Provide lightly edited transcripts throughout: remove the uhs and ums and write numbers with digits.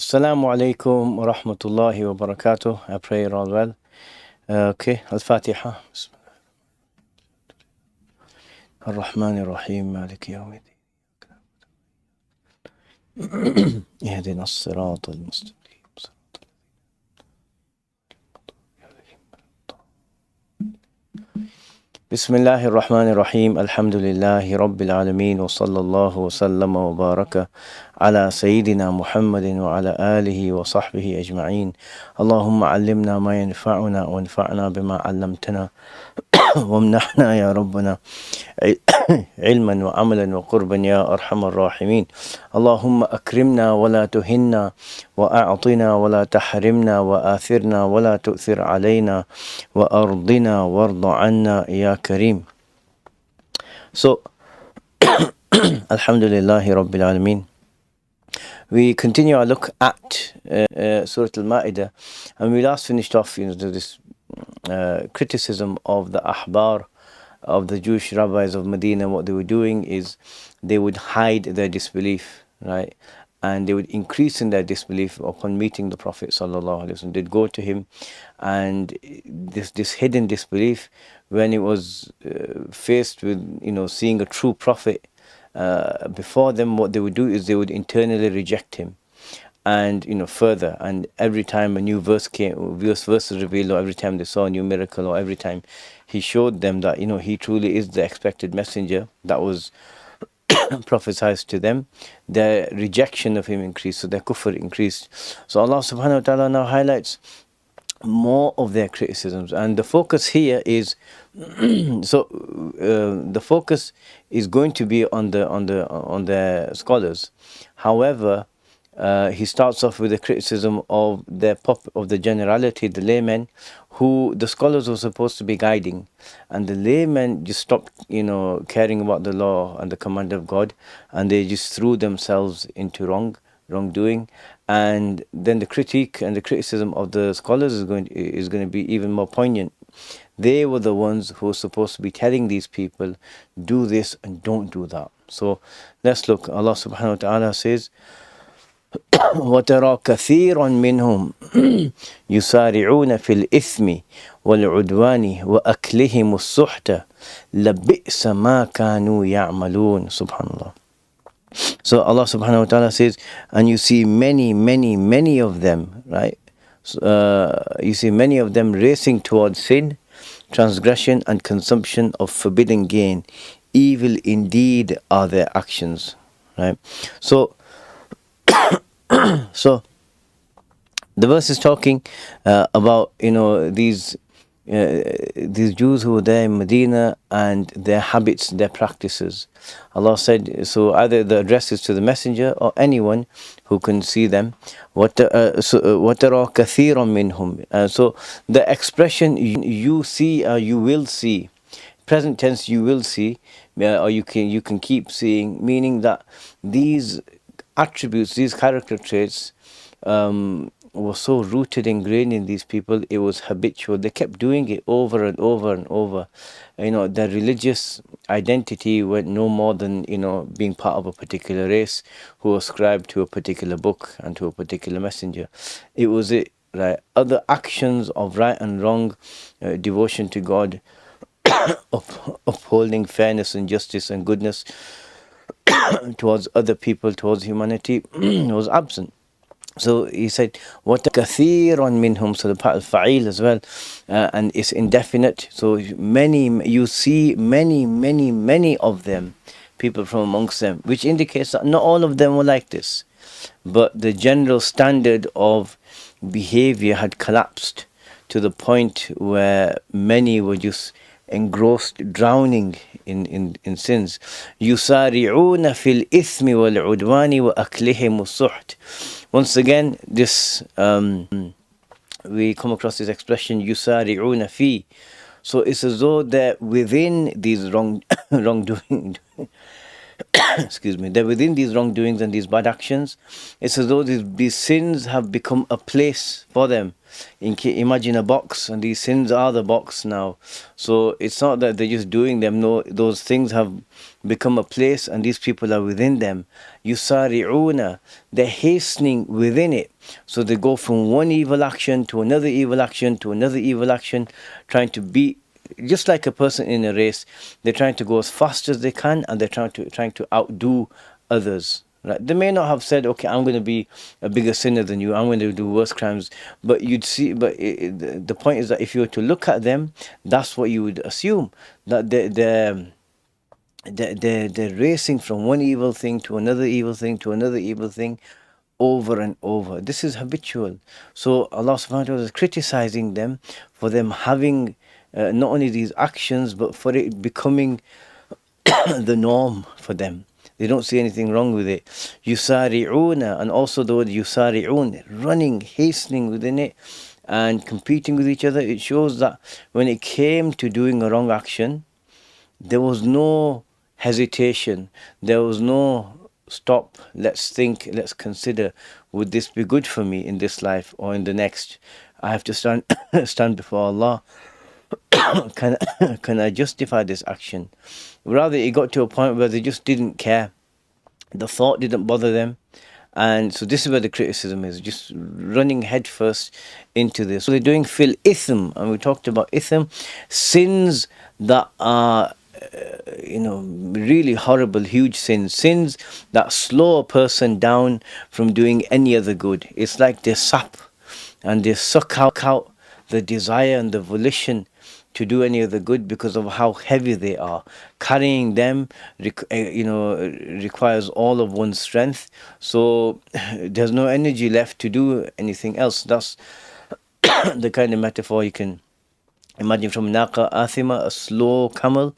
Assalamu alaikum wa rahmatullahi wa barakatuh. I pray you're all well. Okay, Al-Fatiha. Ar-Rahman Ar-Rahim, Maliki Yawmiddin. Ihdina as-sirata al-mustaqim. بسم الله الرحمن الرحيم الحمد لله رب العالمين وصلى الله وسلم وبارك على سيدنا محمد وعلى آله وصحبه أجمعين. اللهم علمنا ما ينفعنا وانفعنا بما علمتنا وامنحنا يا ربنا علما وعملا وقربا يا أرحم الراحمين. اللهم أكرمنا ولا تهنا وأعطنا ولا تحرمنا وآثرنا ولا تؤثر علينا وأرضنا وارض عنا يا كريم. So, Alhamdulillahi Rabbil Alameen. We continue our look at Surah Al-Ma'idah, and we last finished off this criticism of the Ahbar, of the Jewish rabbis of Medina. What they were doing is they would hide their disbelief, right? And they would increase in their disbelief upon meeting the Prophet sallallahu alaihi wasallam. They'd go to him, and this hidden disbelief, when it was faced with seeing a true prophet before them, what they would do is they would internally reject him. And further, and every time a new verse was revealed, or every time they saw a new miracle, or every time he showed them that he truly is the expected messenger that was prophesied to them, their rejection of him increased, so their kufr increased. So Allah subhanahu wa ta'ala now highlights more of their criticisms, and the focus here is the focus is going to be on the scholars. However, he starts off with a criticism of the generality, the laymen, who the scholars were supposed to be guiding, and the laymen just stopped caring about the law and the command of God, and they just threw themselves into wrongdoing. And then the critique and the criticism of the scholars is going to be even more poignant. They were the ones who were supposed to be telling these people, do this and don't do that. So let's look. Allah subhanahu wa ta'ala says, وَتَرَى كَثِيرًا مِّنْهُمْ يُسَارِعُونَ فِي الْإِثْمِ وَالْعُدْوَانِ وَأَكْلِهِمُ السُّحْتَ لَبِئْسَ مَا كَانُوا يَعْمَلُونَ. Subhanallah. So Allah subhanahu wa ta'ala says, and you see many of them, right? You see many of them racing towards sin, transgression and consumption of forbidden gain. Evil indeed are their actions, right? So the verse is talking about these Jews who were there in Medina and their habits, their practices. Allah said, so either the address is to the messenger or anyone who can see them. وَتَرَى كَثِيرًا مِّنْهُمْ. So the expression you see or you will see, present tense, you will see, or you can keep seeing, meaning that these attributes, these character traits were so rooted, ingrained in these people, it was habitual. They kept doing it over and over and over. Their religious identity went no more than being part of a particular race who ascribed to a particular book and to a particular messenger. It was it, right? Other actions of right and wrong, devotion to God, upholding fairness and justice and goodness towards other people, towards humanity, was absent. So he said, "What kathiran minhum." So the part of fa'il as well, and it's indefinite. So you see many of them, people from amongst them, which indicates that not all of them were like this, but the general standard of behavior had collapsed to the point where many were just engrossed, drowning in sins. يُسَارِعُونَ فِي الْإِثْمِ وَالْعُدْوَانِ وَأَكْلِهِمُ السُّحْتِ. Once again, this we come across this expression يُسَارِعُونَ فِي. So it's as though that within these wrongdoing excuse me, they're within these wrongdoings and these bad actions. It's as though these sins have become a place for them. Imagine a box, and these sins are the box now. So it's not that they're just doing them. No, those things have become a place, and these people are within them. Yusari'una, they're hastening within it. So they go from one evil action to another evil action to another evil action, trying to beat, just like a person in a race. They're trying to go as fast as they can, and they're trying to outdo others. Right? They may not have said, "Okay, I'm going to be a bigger sinner than you. I'm going to do worse crimes." But you'd see. But the point is that if you were to look at them, that's what you would assume, that they're racing from one evil thing to another evil thing to another evil thing, over and over. This is habitual. So Allah subhanahu wa ta'ala is criticizing them for them having not only these actions, but for it becoming the norm for them. They don't see anything wrong with it. Yusari'una, and also the word yusari'un, running, hastening within it and competing with each other. It shows that when it came to doing a wrong action, there was no hesitation. There was no stop, let's think, let's consider, would this be good for me in this life or in the next? I have to stand before Allah. Can I justify this action? Rather, it got to a point where they just didn't care. The thought didn't bother them. And so this is where the criticism is, just running headfirst into this. So they're doing fil ithm, and we talked about ithm, sins that are really horrible, huge sins that slow a person down from doing any other good. It's like they sap and they suck out the desire and the volition to do any of the good because of how heavy they are. Carrying them, requires all of one's strength. So there's no energy left to do anything else. That's the kind of metaphor you can imagine from Naqa Athima, a slow camel.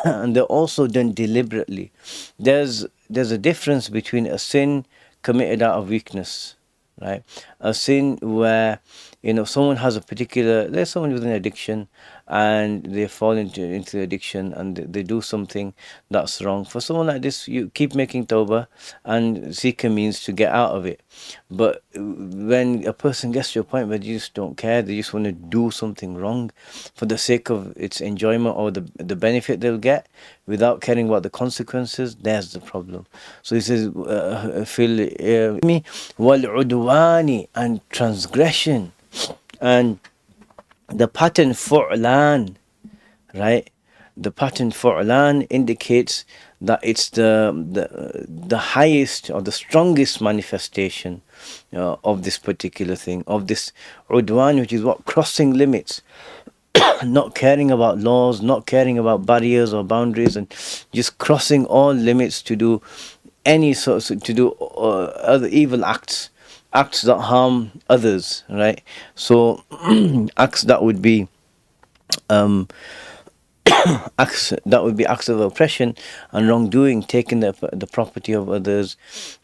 And they're also done deliberately. There's a difference between a sin committed out of weakness, right? A sin where someone has a particular, there's someone with an addiction, and they fall into addiction and they do something that's wrong. For someone like this, you keep making tawbah and seek a means to get out of it. But when a person gets to a point where they just don't care, they just want to do something wrong for the sake of its enjoyment or the benefit they'll get without caring about the consequences, there's the problem. So he says, wal udwani, and transgression. And the pattern fu'lan, right? The pattern fu'lan indicates that it's the highest or the strongest manifestation of this particular thing, of this udwan, which is what? Crossing limits. Not caring about laws, not caring about barriers or boundaries, and just crossing all limits to do other evil acts that harm others, right? So acts that would be acts of oppression and wrongdoing, taking the property of others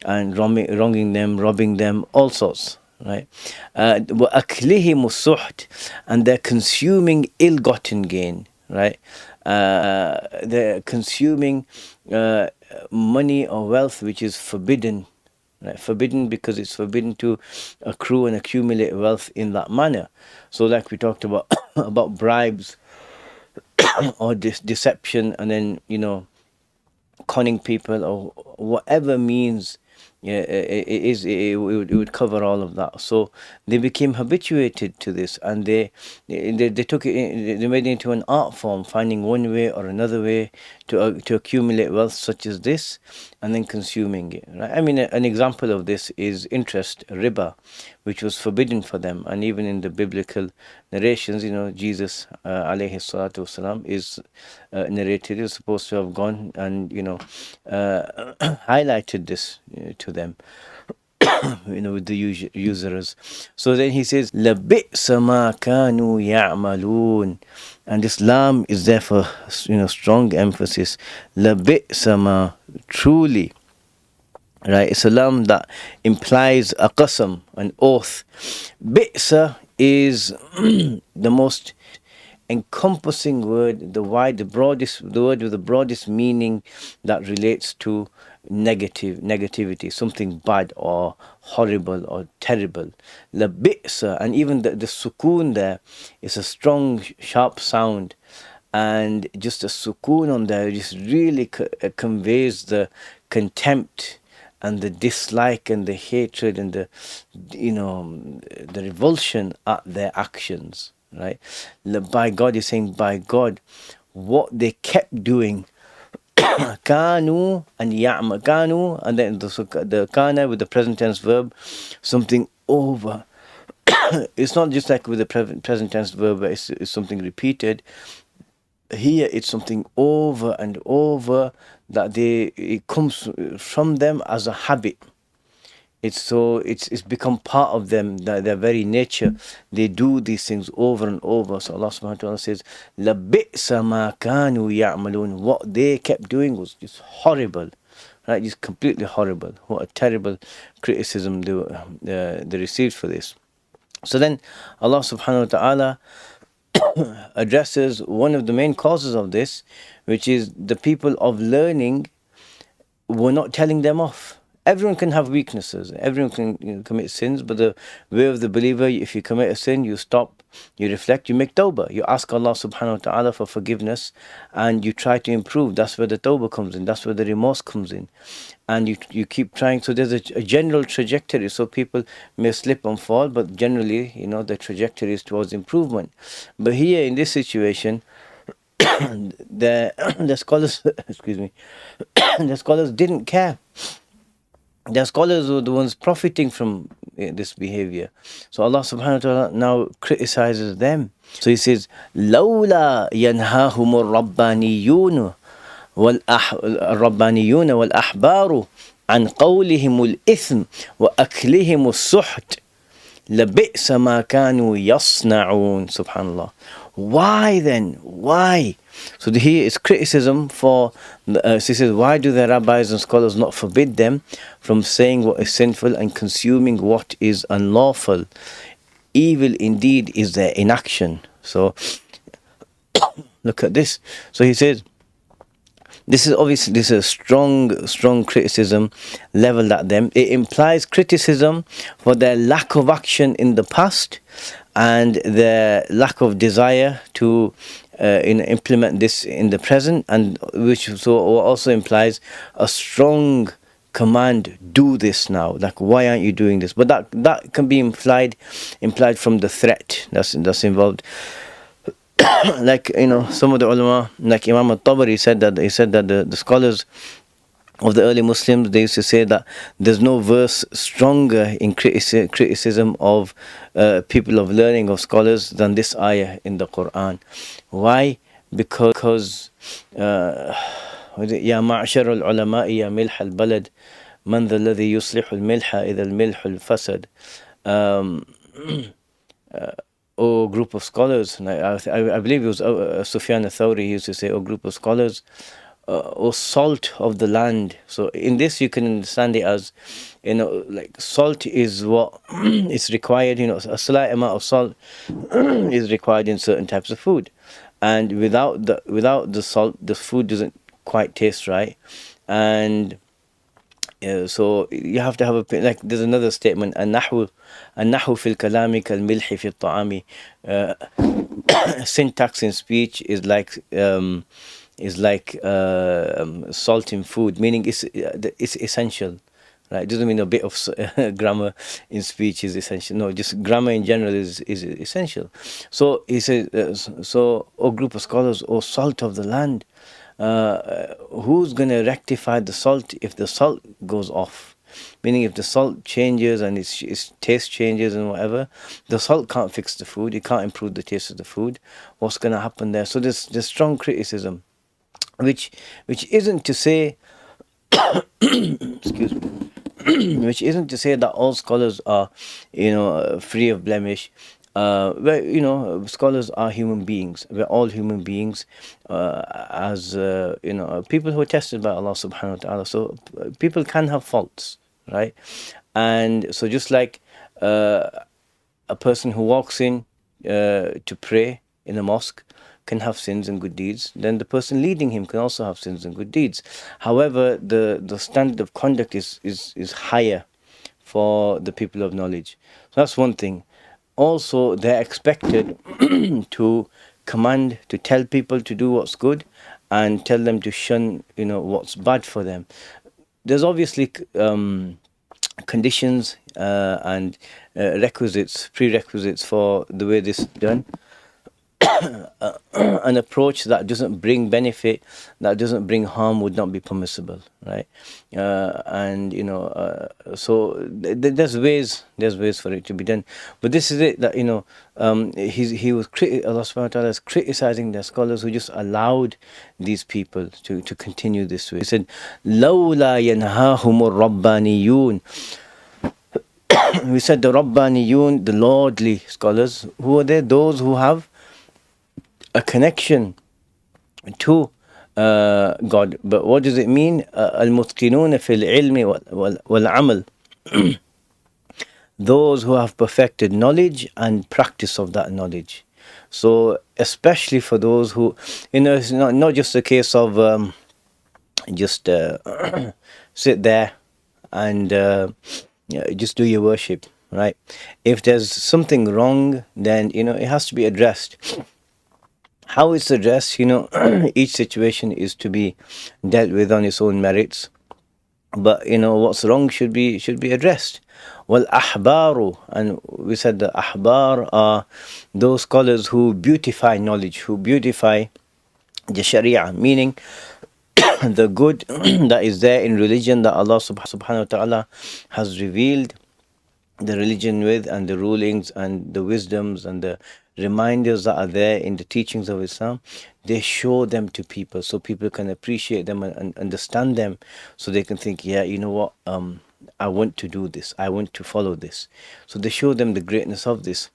and wronging them, robbing them, all sorts, right? وَأَكْلِهِمُ السُّحْتِ, and they're consuming ill-gotten gain, right? They're consuming money or wealth which is forbidden, right? Forbidden because it's forbidden to accrue and accumulate wealth in that manner. So like we talked about about bribes or deception, and then conning people or whatever means. Yeah, it would cover all of that. So they became habituated to this, and they took it, they made it into an art form, finding one way or another way to accumulate wealth such as this, and then consuming it. Right? I mean, an example of this is interest, riba, which was forbidden for them, and even in the biblical narrations, Jesus alayhi salatu wasalam is narrated, is supposed to have gone and highlighted this to them, with the usurers. So then he says, لَبِئْسَ مَا كَانُوا يَعْمَلُونَ, and this lam is there for strong emphasis. لَبِئْسَ مَا, truly, right? It's a lam that implies a qasam, an oath. Bi'sa is the most encompassing word, the word with the broadest meaning that relates to negativity, something bad or horrible or terrible. Labisa, and even the sukoon there is a strong, sharp sound, and just a sukoon on there just really conveys the contempt and the dislike and the hatred and the, the revulsion at their actions, right? By God, he's saying, by God, what they kept doing, kanu and ya'ma, kanu, and then the kana with the present tense verb, something over. It's not just like with the present tense verb, but it's something repeated. Here it's something over and over, that it comes from them as a habit. It's become part of them, their very nature. They do these things over and over. So Allah subhanahu wa ta'ala says, لَبِئْسَ مَا كَانُوا يَعْمَلُونَ. What they kept doing was just horrible, right? Just completely horrible. What a terrible criticism they received for this. So then Allah subhanahu wa ta'ala addresses one of the main causes of this, which is the people of learning were not telling them off. Everyone can have weaknesses. Everyone can commit sins, but the way of the believer, if you commit a sin, you stop, you reflect, you make tawbah. You ask Allah subhanahu wa ta'ala for forgiveness, and you try to improve. That's where the tawbah comes in. That's where the remorse comes in. And you keep trying. So there's a general trajectory. So people may slip and fall, but generally, the trajectory is towards improvement. But here in this situation, the scholars, excuse me, the scholars didn't care. The scholars were the ones profiting from this behavior. So Allah subhanahu wa ta'ala now criticizes them. So he says, لَوْلَا يَنْهَاهُمُ الرَّبَّانِيُّونَ وَالْأَحْبَارُ عَنْ قَوْلِهِمُ الْإِثْمِ وَأَكْلِهِمُ السُّحْتِ لَبِئْسَ مَا كَانُوا يَصْنَعُونَ. Subhanallah. Why then? Why? So here is criticism for, he says, why do the rabbis and scholars not forbid them from saying what is sinful and consuming what is unlawful? Evil indeed is their inaction. So look at this. So he says, this is a strong criticism leveled at them. It implies criticism for their lack of action in the past and their lack of desire to implement this in the present, and which also implies a strong command: do this now. Like, why aren't you doing this? But that can be implied from the threat that's involved. Like, some of the ulama, like Imam al-Tabari said that the scholars of the early Muslims, they used to say that there's no verse stronger in criticism of people of learning, of scholars, than this ayah in the Quran. Why? Because يا معشر العلماء يا ملح البلد من ذا الذي يصلح الملح إذا الملح الفسد. O group of scholars, I believe it was Sufyan al-Thawri, he used to say, O group of scholars, or salt of the land. So in this you can understand it as, like salt is what is required. A slight amount of salt is required in certain types of food, and without the salt, the food doesn't quite taste right. And so you have to have there's another statement: النحو في الكلام كالملح في الطعام. Syntax in speech is like salt in food, meaning it's essential, right? It doesn't mean a bit of grammar in speech is essential. No, just grammar in general is essential. So he says, so, O group of scholars, O salt of the land, who's going to rectify the salt if the salt goes off? Meaning, if the salt changes and its taste changes and whatever, the salt can't fix the food. It can't improve the taste of the food. What's going to happen there? So there's strong criticism, which isn't to say, excuse me, which isn't to say that all scholars are, free of blemish. Scholars are human beings. We're all human beings, as people who are tested by Allah subhanahu wa ta'ala. So people can have faults, right? And so just like a person who walks in to pray in a mosque can have sins and good deeds, then the person leading him can also have sins and good deeds. However, the standard of conduct is higher for the people of knowledge. So that's one thing. Also, they're expected to command, to tell people to do what's good and tell them to shun, what's bad for them. There's obviously conditions and prerequisites for the way this is done. An approach that doesn't bring benefit, that doesn't bring harm, would not be permissible, right? And so there's ways for it to be done. But this is it, that Allah subhanahu wa ta'ala is criticizing the scholars who just allowed these people to continue this way. He said, "Lawla yanhahumur rabbaniyun." We said the Rabbaniyun, the lordly scholars. Who are they? Those who have a connection to God. But what does it mean? Al-mutqinun fil ilmi wal amal. Those who have perfected knowledge and practice of that knowledge. So especially for those who, it's not just a case of just sit there and just do your worship, right? If there's something wrong, then it has to be addressed. How it's addressed, each situation is to be dealt with on its own merits. But what's wrong should be addressed. Well, ahbaru, and we said the ahbar are those scholars who beautify knowledge, who beautify the Sharia, meaning the good that is there in religion that Allah subhanahu wa ta'ala has revealed the religion with, and the rulings and the wisdoms and the reminders that are there in the teachings of Islam. They show them to people so people can appreciate them and understand them, so they can think, yeah, you know what, I want to do this, I want to follow this. So they show them the greatness of this.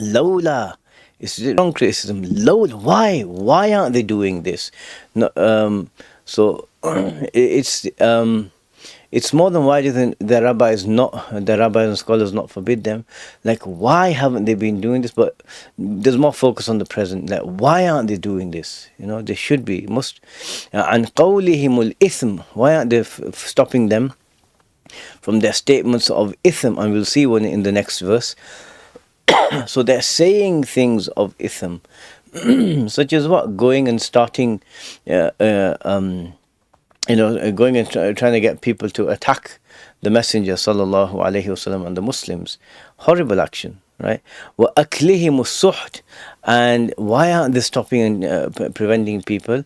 Lawla, it's the wrong criticism. Lawla, why aren't they doing this? No, so it's more than why didn't the rabbis and scholars not forbid them? Like, why haven't they been doing this? But there's more focus on the present. Like, why aren't they doing this? They should be, must. And qawlihimul ithm, why aren't they stopping them from their statements of ithm? And we'll see one in the next verse. So they're saying things of ithm, such as what? Going and starting going and trying to get people to attack the Messenger sallallahu alaihi wasallam and the Muslims. Horrible action, right? Wa aklihim suht, and why aren't they stopping and preventing people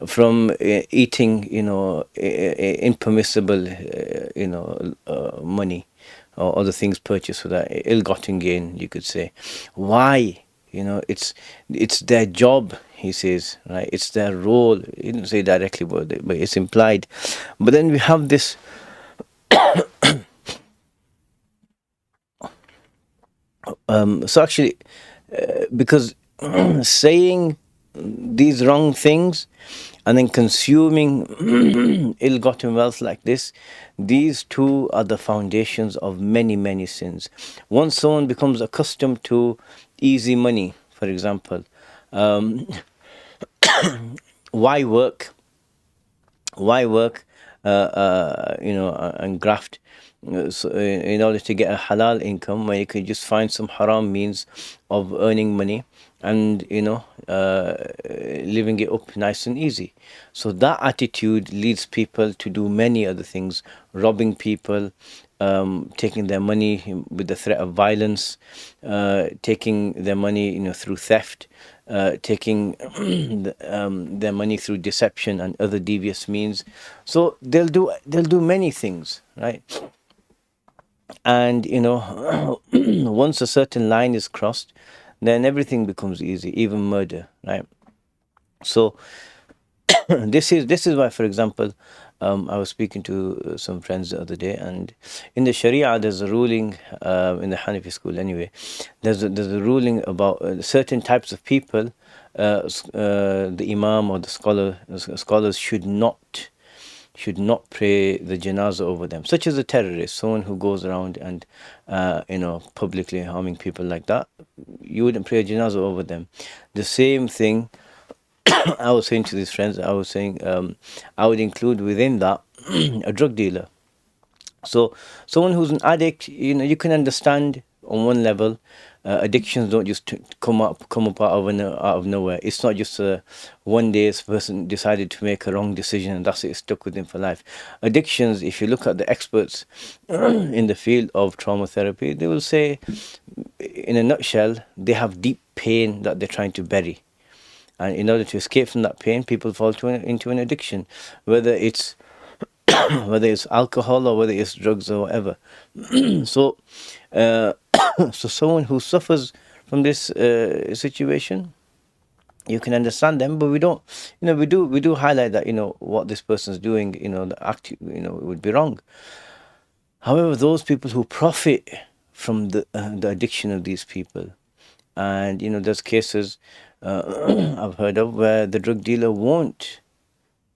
from eating, impermissible, money or other things purchased for that ill-gotten gain, you could say. Why? It's their job, he says, right? It's their role. He didn't say directly, but it's implied. But then we have this so actually, because saying these wrong things and then consuming ill-gotten wealth like this, these two are the foundations of many, many sins. Once someone becomes accustomed to easy money, for example, why work and graft so in order to get a halal income, where you could just find some haram means of earning money and living it up nice and easy. So that attitude leads people to do many other things: robbing people, taking their money with the threat of violence, taking their money through theft, taking their money through deception and other devious means. So they'll do many things, right? And once a certain line is crossed, then everything becomes easy, even murder, right? So this is why, for example, I was speaking to some friends the other day, and in the Sharia there's a ruling, in the Hanafi school anyway, there's a ruling about certain types of people, the imam or the scholars should not should not pray the janazah over them, such as a terrorist, someone who goes around and publicly harming people like that. You wouldn't pray a janazah over them. The same thing I was saying to these friends, I was saying I would include within that a drug dealer. So someone who's an addict, you can understand on one level. Addictions don't just come up out of nowhere. It's not just one day this person decided to make a wrong decision and that's it, stuck with him for life. Addictions, if you look at the experts in the field of trauma therapy, they will say, in a nutshell, they have deep pain that they're trying to bury. And in order to escape from that pain, people fall into an addiction, whether it's whether it's alcohol or whether it's drugs or whatever. So, so someone who suffers from this situation, you can understand them, but we don't. We do highlight that what this person's doing. The act. Would be wrong. However, those people who profit from the addiction of these people, and there's cases I've heard of where the drug dealer won't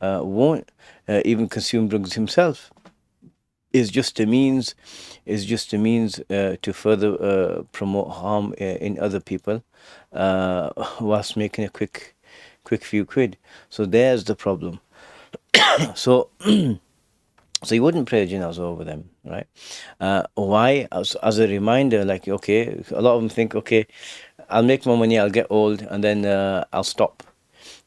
even consume drugs himself. Is just a means to further promote harm in other people, whilst making a quick few quid. So there's the problem. So so you wouldn't pray janazah over them, right? Why? As a reminder, like, okay, a lot of them think, okay, I'll make my money, I'll get old, and then I'll stop.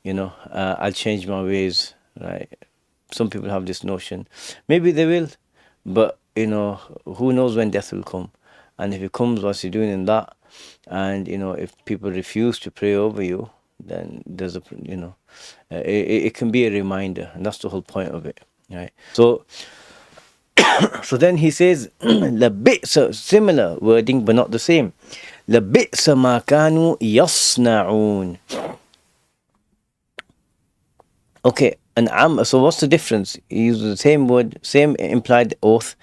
I'll change my ways, right? Some people have this notion. Maybe they will, but who knows when death will come? And if it comes whilst you're doing that, and if people refuse to pray over you, then there's it can be a reminder, and that's the whole point of it, right? So then he says, لَبِئْسَ, similar wording but not the same. لَبِئْسَ مَا كَانُوا يَصْنَعُونَ. Okay, so what's the difference? He uses the same word, same implied oath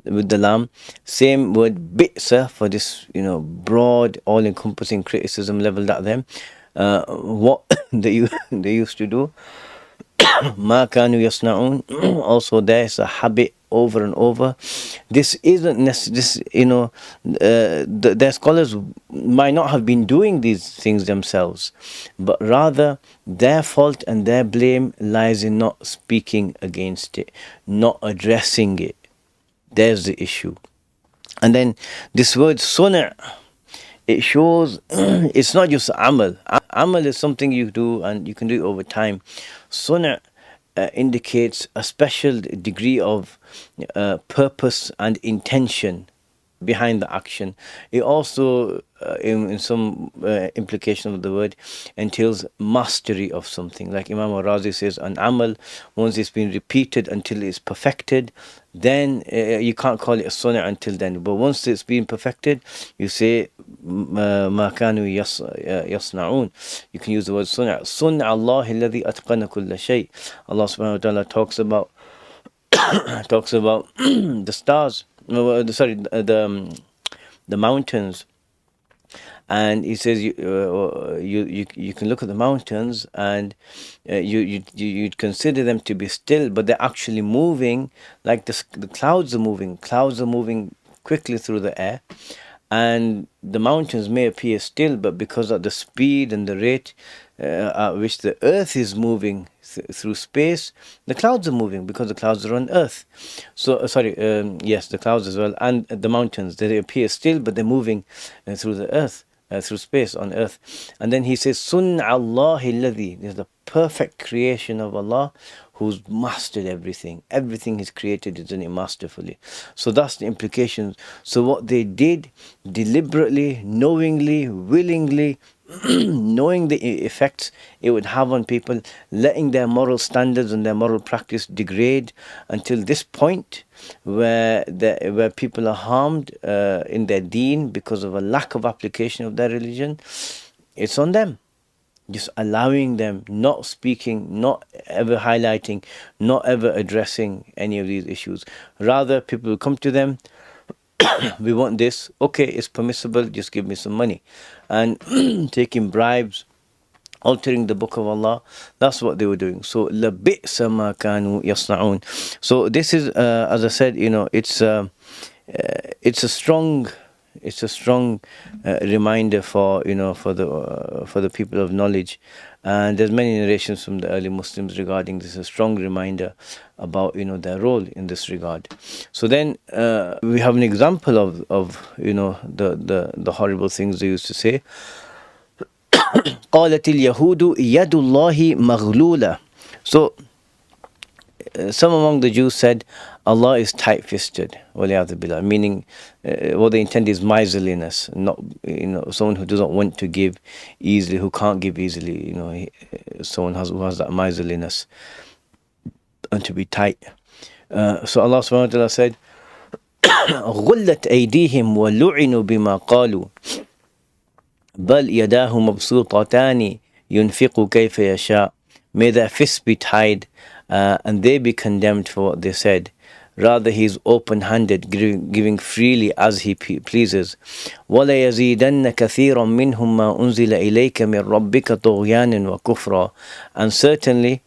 with the lam, same word bi'sa for this, broad, all-encompassing criticism leveled at them. What they used to do. Ma kanu yasna'un. Also, there's a habit over and over. This isn't necessarily, their scholars might not have been doing these things themselves, but rather their fault and their blame lies in not speaking against it, not addressing it. There's the issue. And then this word suna', it shows it's not just amal. Amal is something you do and you can do it over time. Suna' indicates a special degree of purpose and intention behind the action. It also, in some implication of the word, entails mastery of something. Like Imam al-Razi says, an amal, once it's been repeated until it's perfected, then you can't call it a sunnah until then. But once it's been perfected, you say, ma kanu yasna'un. You can use the word sunnah. Sunnah Allah alladhi atqana kulla shay. Allah subhanahu wa ta'ala talks about the stars, the mountains, and he says you can look at the mountains and you'd consider them to be still, but they're actually moving, like the clouds are moving. Clouds are moving quickly through the air, and the mountains may appear still, but because of the speed and the rate at which the earth is moving through space, the clouds are moving because the clouds are on earth. So yes, the clouds as well, and the mountains, they appear still, but they're moving through the earth, through space on earth. And then he says, Sunna Allahi alladhi, there's the perfect creation of Allah who's mastered everything. Everything He's created is done it masterfully. So that's the implication. So what they did, deliberately, knowingly, willingly, knowing the effects it would have on people, letting their moral standards and their moral practice degrade until this point where people are harmed in their deen because of a lack of application of their religion, it's on them. Just allowing them, not speaking, not ever highlighting, not ever addressing any of these issues. Rather, people will come to them, we want this, okay, it's permissible, just give me some money. And taking bribes altering the book of Allah. That's what they were doing. So لَبِئْسَ مَا كَانُوا يَصْنَعُونَ. So this is, as I said, it's a strong, reminder for, for the people of knowledge. And there's many narrations from the early Muslims regarding this, a strong reminder about, their role in this regard. So then we have an example of the horrible things they used to say. قالت اليهود يد الله مغلولة. So some among the Jews said Allah is tight-fisted, meaning what they intend is miserliness, not someone who doesn't want to give easily, who can't give easily, someone who has that miserliness and to be tight. So Allah subhanahu wa ta'ala said غلت أيديهم ولعنوا بما قالوا بل يداه مبسوطتان ينفق كيف يشاء. May their fists be tied and they be condemned for what they said. Rather, he is open-handed, giving freely as he pleases. وَلَيَزِيدَنَّ كَثِيرًا مِّنْهُمْ مَا أُنزِلَ إِلَيْكَ مِنْ رَبِّكَ طُغْيَانًا وَكُفْرًا. And certainly,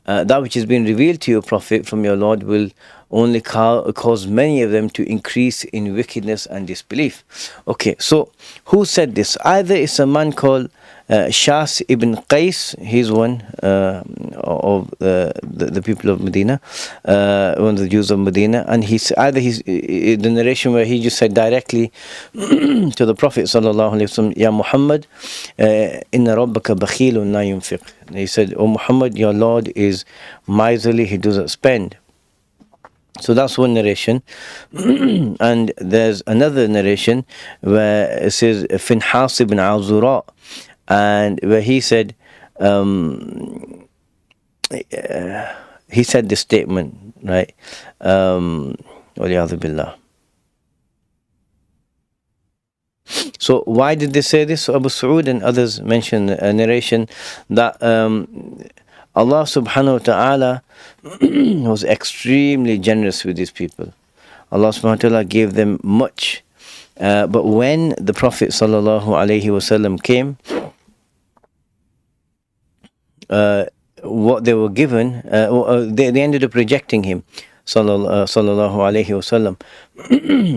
that which has been revealed to you, Prophet, from your Lord will only cause many of them to increase in wickedness and disbelief. Okay, so who said this? Either it's a man called Shas ibn Qais, he's one of the people of Medina, one of the Jews of Medina, and he's the narration where he just said directly to the Prophet sallallahu alaihi wasallam, Ya Muhammad, inna rabbaka bakhilun la yunfiq. He said, O Muhammad, your Lord is miserly, he doesn't spend. So that's one narration. And there's another narration where it says Finhas ibn al-Zura, and where he said this statement, right? Waliyadhu billah. So why did they say this? So Abu Sa'ud and others mention a narration that Allah subhanahu wa ta'ala was extremely generous with these people. Allah subhanahu wa ta'ala gave them much. But when the Prophet sallallahu alaihi wasallam came, what they were given, they ended up rejecting him, sallallahu alaihi wasallam.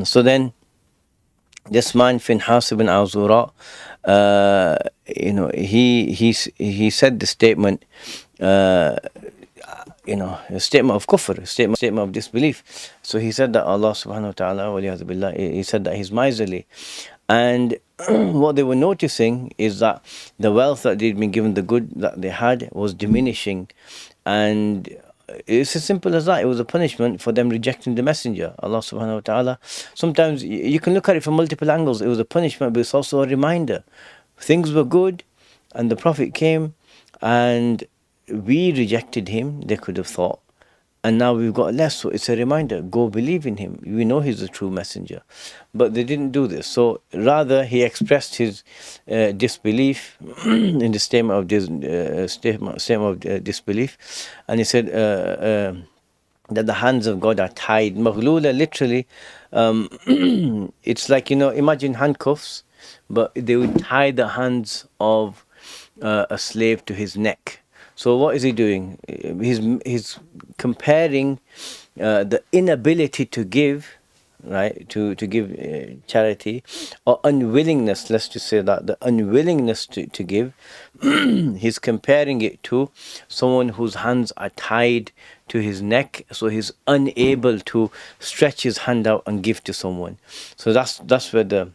So then, this man Finhas ibn al-Zura, he said the statement, a statement of kufr, a statement of disbelief. So he said that Allah subhanahu wa ta'ala, waliyadhu billah, he said that he's miserly. And what they were noticing is that the wealth that they'd been given, the good that they had, was diminishing. And it's as simple as that. It was a punishment for them rejecting the messenger, Allah subhanahu wa ta'ala. Sometimes you can look at it from multiple angles. It was a punishment, but it's also a reminder. Things were good, and the Prophet came, and we rejected him, they could have thought. And now we've got less, so it's a reminder. Go believe in him. We know he's the true messenger. But they didn't do this. So rather, he expressed his disbelief in the statement of disbelief. And he said that the hands of God are tied. Maghlula, literally, it's like, imagine handcuffs, but they would tie the hands of a slave to his neck. So what is he doing? He's comparing the inability to give, right, to give charity, or unwillingness, let's just say that, the unwillingness to give, he's comparing it to someone whose hands are tied to his neck, so he's unable to stretch his hand out and give to someone. So that's where the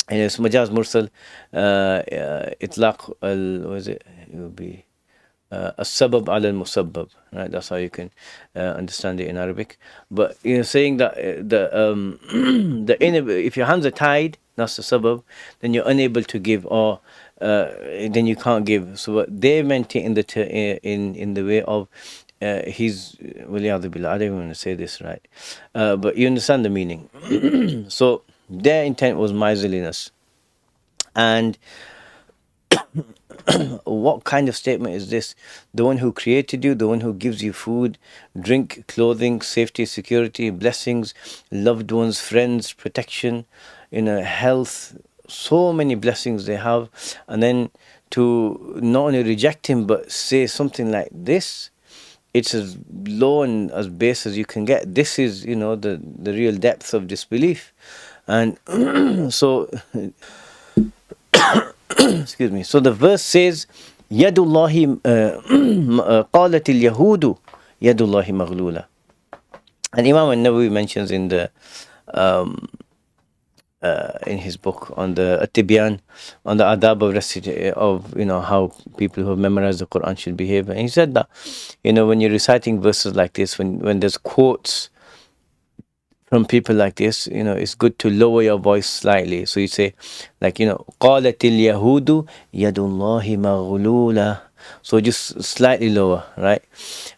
it's majaz mursal, itlaq it would be as-sabab ala al-musabbab, right? That's how you can understand it in Arabic. But saying that if your hands are tied, that's the sabab, then you're unable to give, or then you can't give. So what they meant it in the way of he's waliyadhu billah. I don't even want to say this, right? But you understand the meaning. So their intent was miserliness. And what kind of statement is this? The one who created you, the one who gives you food, drink, clothing, safety, security, blessings, loved ones, friends, protection, health, so many blessings they have, and then to not only reject him but say something like this, it's as low and as base as you can get. This is, the real depth of disbelief. And so, excuse me. So the verse says, Yadullahi qalat al-yahudu Yadullahi maghlula. And Imam al-Nawawi mentions in his book on the At-Tibyan, on the adab of how people who have memorized the Quran should behave. And he said that, when you're reciting verses like this, when there's quotes from people like this, it's good to lower your voice slightly. So you say, like, قالت اليهود يد الله مغلولة. So just slightly lower, right?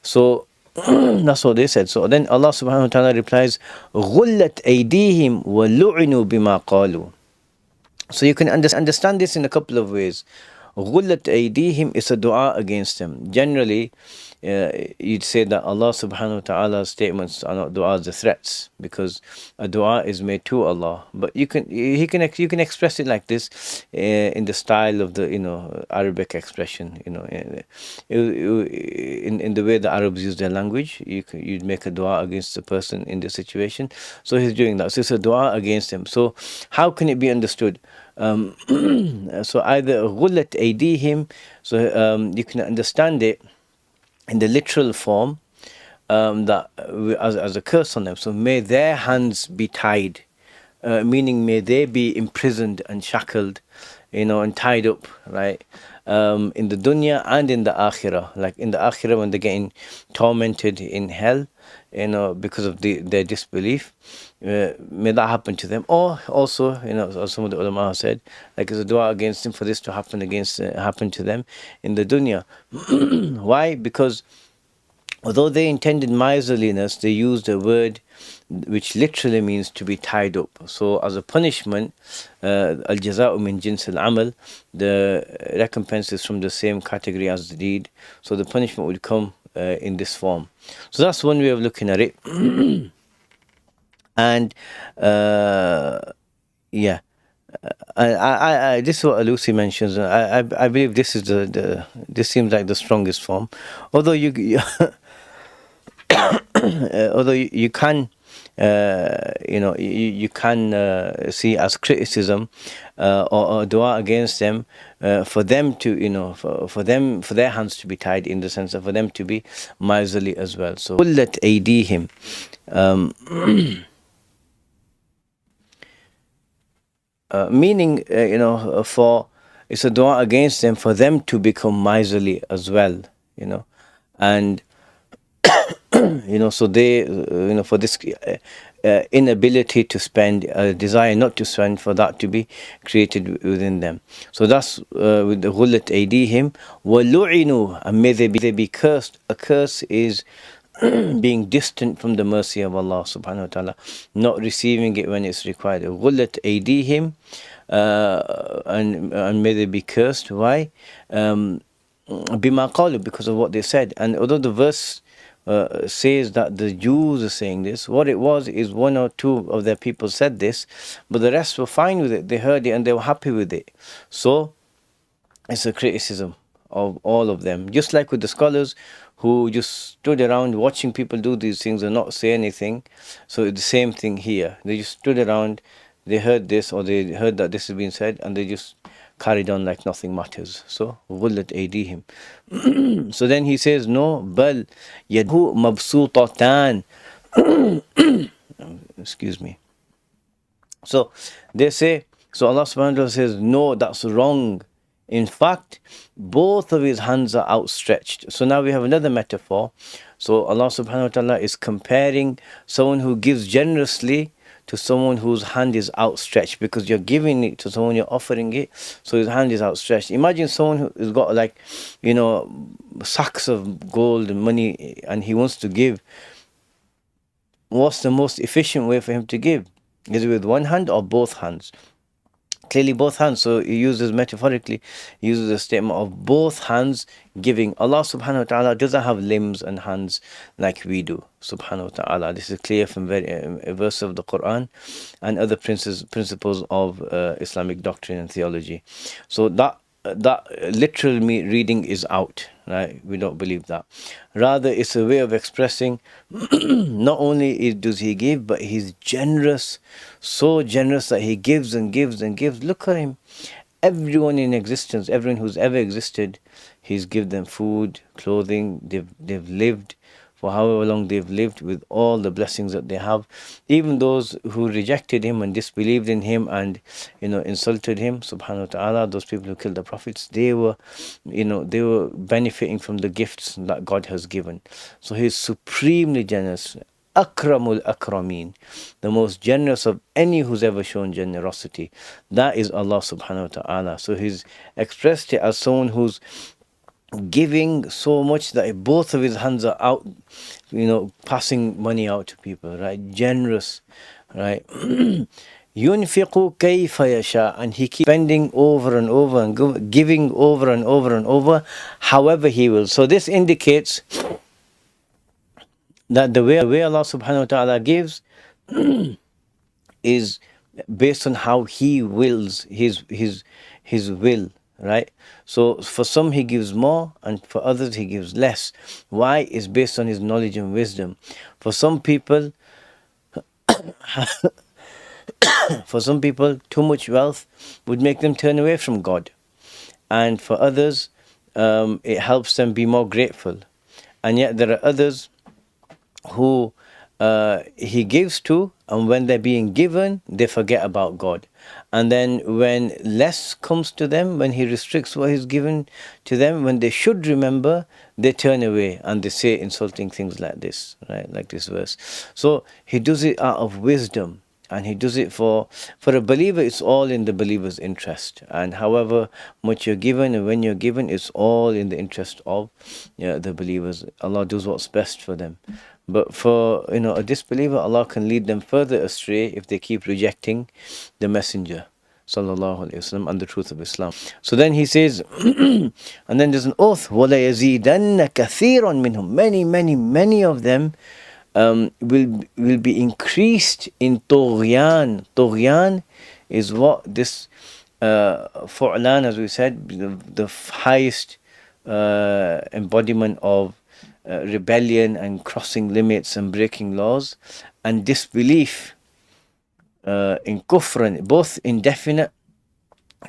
So that's what they said. So then Allah subhanahu wa ta'ala replies, غُلَّتْ أَيْدِيهِمْ وَلُعِنُوا بِمَا قَالُوا. So you can understand this in a couple of ways. غُلَّتْ أَيْدِيهِمْ is a dua against them. Generally, you'd say that Allah subhanahu wa ta'ala's statements are not du'as, the threats, because a dua is made to Allah. But you can express it like this, in the style of the Arabic expression, in the way the Arabs use their language. You'd make a dua against the person in the situation. So he's doing that. So it's a dua against him. So how can it be understood? So either غُلَّتْ أَيْدِيهِمْ, so you can understand it in the literal form, that as a curse on them. So may their hands be tied, meaning may they be imprisoned and shackled, and tied up, right? In the dunya and in the akhirah. Like in the akhirah, when they're getting tormented in hell, because of their disbelief, may that happen to them. Or also, as some of the ulama have said, like it's a dua against them for this to happen to them in the dunya. Why? Because although they intended miserliness, they used a word which literally means to be tied up. So as a punishment, al-jaza'u min jins al-amal, the recompense is from the same category as the deed. So the punishment would come in this form. So that's one way of looking at it. And yeah, this is what Lucy mentions. I believe this is this seems like the strongest form. Although although you can, you can see as criticism, or dua against them, for them to, for their hands to be tied, in the sense of for them to be miserly as well. So قُلَّتْ أَيْدِيهِمْ, meaning, for it's a dua against them for them to become miserly as well, and so they, for this inability to spend, desire not to spend, for that to be created within them. So that's with the غُلَّتْ أَيْدِيهِمْ وَلُعِنُوا, and may they be cursed. A curse is being distant from the mercy of Allah subhanahu wa ta'ala, not receiving it when it's required. غُلَّتْ أَيْدِيهِمْ, and may they be cursed. Why? بِمَا قَالُوا, because of what they said. And although the verse says that the Jews are saying this, what it was is one or two of their people said this, but the rest were fine with it. They heard it and they were happy with it. So it's a criticism of all of them, just like with the scholars who just stood around watching people do these things and not say anything. So it's the same thing here. They just stood around, they heard this, or they heard that this has been said, and they just carried on like nothing matters. So غُلَّتْ أَيْدِيهِمْ. So then he says, no, بَلْ يَدْهُ مَبْسُوطَتَانِ. Excuse me. So they say, so Allah subhanahu wa ta'ala says, no, that's wrong. In fact, both of his hands are outstretched. So now we have another metaphor. So Allah subhanahu wa ta'ala is comparing someone who gives generously to someone whose hand is outstretched, because you're giving it to someone, you're offering it, so his hand is outstretched. Imagine someone who's got sacks of gold and money, and he wants to give. What's the most efficient way for him to give? Is it with one hand or both hands? Clearly both hands. So he uses metaphorically, he uses a statement of both hands giving. Allah subhanahu wa ta'ala doesn't have limbs and hands like we do, subhanahu wa ta'ala. This is clear from a verse of the Quran and other principles of Islamic doctrine and theology. So that literal reading is out, right? We don't believe that. Rather, it's a way of expressing not only does he give, but he's generous, so generous that he gives and gives and gives. Look at him. Everyone in existence, everyone who's ever existed, he's given them food, clothing, they've lived for however long they've lived with all the blessings that they have. Even those who rejected him and disbelieved in him and insulted him, subhanahu wa ta'ala, those people who killed the prophets, they were benefiting from the gifts that God has given. So he's supremely generous. Akramul Akrameen, the most generous of any who's ever shown generosity. That is Allah subhanahu wa ta'ala. So he's expressed it as someone who's giving so much that both of his hands are out, passing money out to people, right? Generous, right? Yunfiqu kayfa yasha, and he keeps spending over and over and giving over and over and over, however he will. So this indicates that the way Allah subhanahu wa ta'ala gives is based on how he wills, his will, right? So for some he gives more and for others he gives less. Why? Is based on his knowledge and wisdom. For some people too much wealth would make them turn away from God, and for others it helps them be more grateful. And yet there are others who he gives to, and when they're being given, they forget about God. And then when less comes to them, when he restricts what he's given to them, when they should remember, they turn away and they say insulting things like this, right? Like this verse. So he does it out of wisdom. And he does it for a believer. It's all in the believer's interest. And however much you're given and when you're given, it's all in the interest of the believers. Allah does what's best for them. But for a disbeliever, Allah can lead them further astray if they keep rejecting the Messenger sallallahu alaihi wasallam and the truth of Islam. So then he says, and then there's an oath, وَلَا يَزِيدَنَّ كَثِيرٌ مِّنْهُمْ. Many of them will be increased in طغيان. طغيان is what this fu'lan, as we said, the highest embodiment of rebellion and crossing limits and breaking laws, and disbelief in kufran, both indefinite,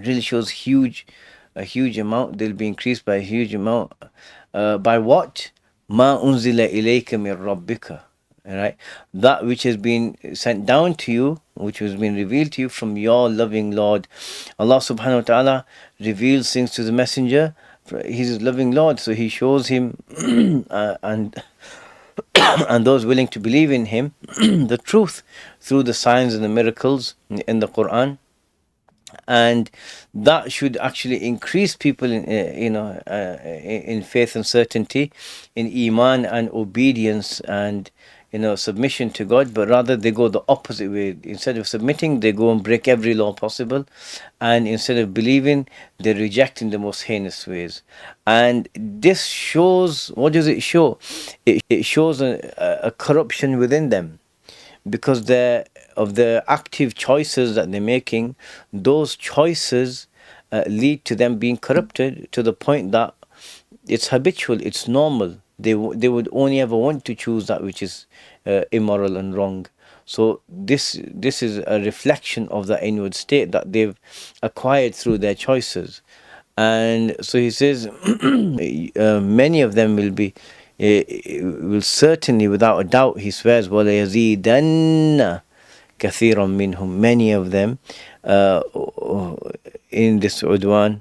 really shows a huge amount. They'll be increased by a huge amount. By what? Ma unzila ilayka min rabbika. Right? That which has been sent down to you, which has been revealed to you from your loving Lord. Allah subhanahu wa ta'ala reveals things to the messenger. He's his loving Lord, so he shows him and those willing to believe in him the truth through the signs and the miracles in the Quran. And that should actually increase people in faith and certainty, in iman and obedience and submission to God. But rather they go the opposite way. Instead of submitting, they go and break every law possible, and instead of believing, they reject in the most heinous ways. And this shows, what does it show? It shows a corruption within them, because of the active choices that they're making. Those choices lead to them being corrupted to the point that it's habitual, it's normal. They would only ever want to choose that which is immoral and wrong. So this is a reflection of the inward state that they've acquired through their choices. And so he says, many of them will certainly, without a doubt, he swears, وَلَيَزِيدَنَّ كَثِيرًا مِّنْهُمْ, many of them in this udwan,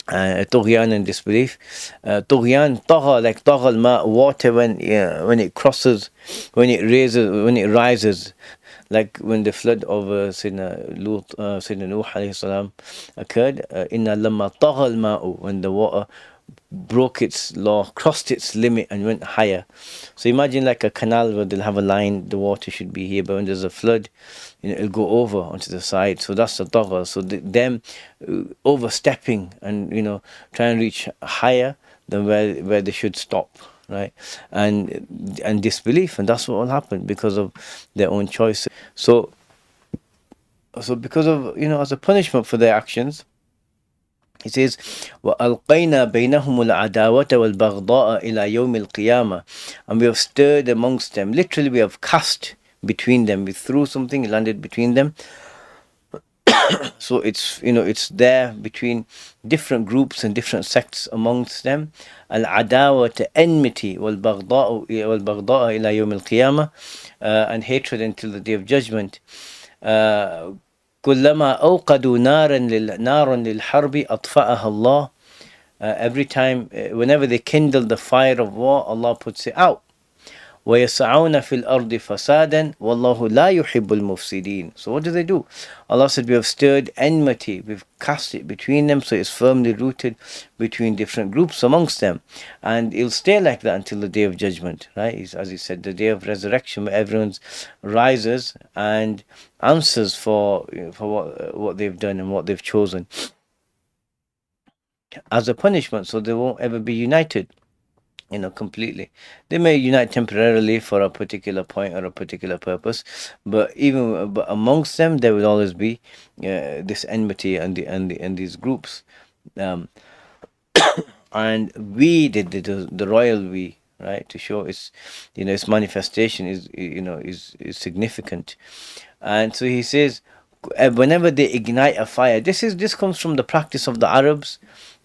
طغيان and disbelief. طغيان, طغى, like طغى الماء, water when it crosses, when it rises, like when the flood of Sayyidina Nuh alayhi salam occurred. إِنَّا لَمَّا طَغَى الْمَاءُ, when the water broke its law, crossed its limit, and went higher. So imagine like a canal where they'll have a line, the water should be here, but when there's a flood, it'll go over onto the side. So that's the tagha. So them overstepping and try and reach higher than where they should stop, right? And disbelief, and that's what will happen because of their own choices. So because of as a punishment for their actions, he says, وَأَلْقَيْنَا بَيْنَهُمُ الْعَدَاوَةَ وَالْبَغْضَاءَ إِلَى يَوْمِ الْقِيَامَةِ. And we have stirred amongst them. Literally, we have cast between them. We threw something, it landed between them. So it's there between different groups and different sects amongst them. Al-adawata, enmity, wal-baghda'u ila yawm al-qiyamah, and hatred until the day of judgment. كلما أوقدوا نارا للحرب أطفأها الله. Every time, whenever they kindle the fire of war, Allah puts it out. وَيَسْعَوْنَ فِي الْأَرْضِ فَسَادًا وَاللَّهُ لَا يُحِبُّ الْمُفْسِدِينَ. So what do? Allah said, we have stirred enmity, we've cast it between them, so it's firmly rooted between different groups amongst them. And it'll stay like that until the day of judgment, right? As he said, the day of resurrection, where everyone rises and answers for what they've done and what they've chosen as a punishment, so they won't ever be united completely. They may unite temporarily for a particular point or a particular purpose, but amongst them, there will always be this enmity and these groups. And we did the royal we, right, to show its manifestation is significant. And so he says, whenever they ignite a fire, this comes from the practice of the Arabs.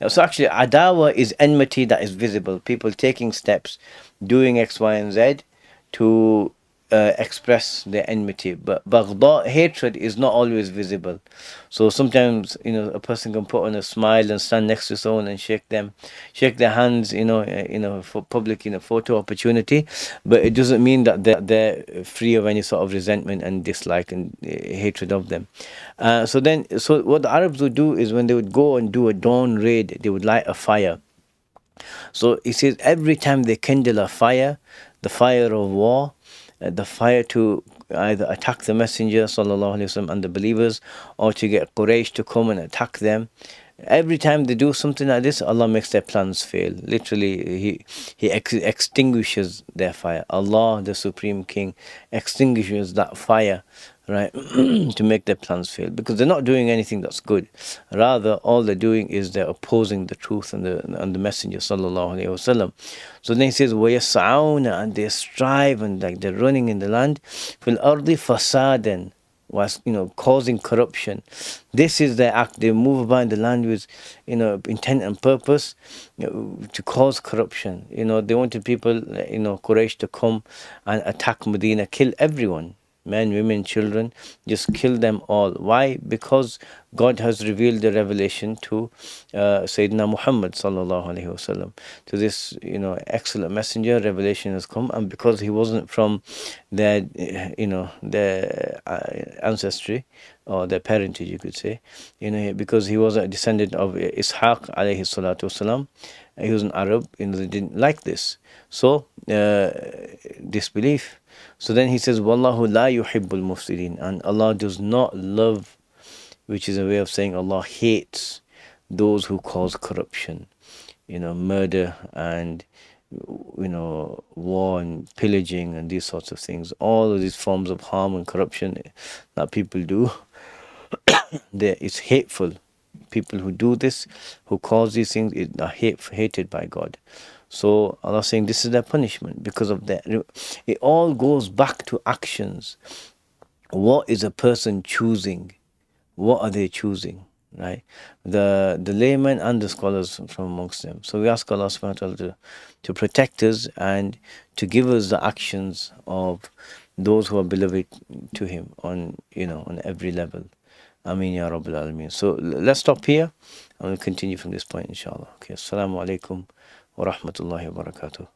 So actually, adawa is enmity that is visible. People taking steps, doing X, Y, and Z to express their enmity. But baghda, hatred, is not always visible. So sometimes a person can put on a smile and stand next to someone and shake their hands, for public photo opportunity, but it doesn't mean that they're free of any sort of resentment and dislike and hatred of them. So what the Arabs would do is, when they would go and do a dawn raid, they would light a fire. So he says, every time they kindle a fire, the fire of war, the fire to either attack the Messenger sallallahu alaihi wasallam and the believers, or to get Quraysh to come and attack them. Every time they do something like this, Allah makes their plans fail. Literally, He extinguishes their fire. Allah, the Supreme King, extinguishes that fire, right, to make their plans fail, because they're not doing anything that's good. Rather, all they're doing is they're opposing the truth and the Messenger sallallahu alaihi wasallam. So then he says, وَيَسْعَوْنَ, and they strive, and like they're running in the land, فِي الْأَرْضِ فَسَادًا, was causing corruption. This is their act. They move about in the land with intent and purpose to cause corruption. They wanted people, Quraysh, to come and attack Medina, kill everyone, men, women, children, just kill them all. Why? Because God has revealed the revelation to Sayyidina Muhammad sallallahu alaihi wasallam, to this excellent messenger. Revelation has come, and because he wasn't from their ancestry or their parentage, you could say, because he was a descendant of Ishaq alayhi salatu wasalam, he was an Arab, they didn't like this, so disbelief. So then he says, Wallahu la yuhibbul mufsidin, and Allah does not love, which is a way of saying Allah hates those who cause corruption, murder and war and pillaging and these sorts of things. All of these forms of harm and corruption that people do, it's hateful. People who do this, who cause these things, are hated by God. So Allah is saying this is their punishment because of that. It all goes back to actions. What is a person choosing? What are they choosing? Right? The laymen and the scholars from amongst them. So we ask Allah subhanahu wa ta'ala to protect us and to give us the actions of those who are beloved to Him on every level. Ameen ya Rabbil Alameen. So let's stop here and we'll continue from this point, inshallah. Okay, Assalamu alaikum wa rahmatullahi wa barakatuh.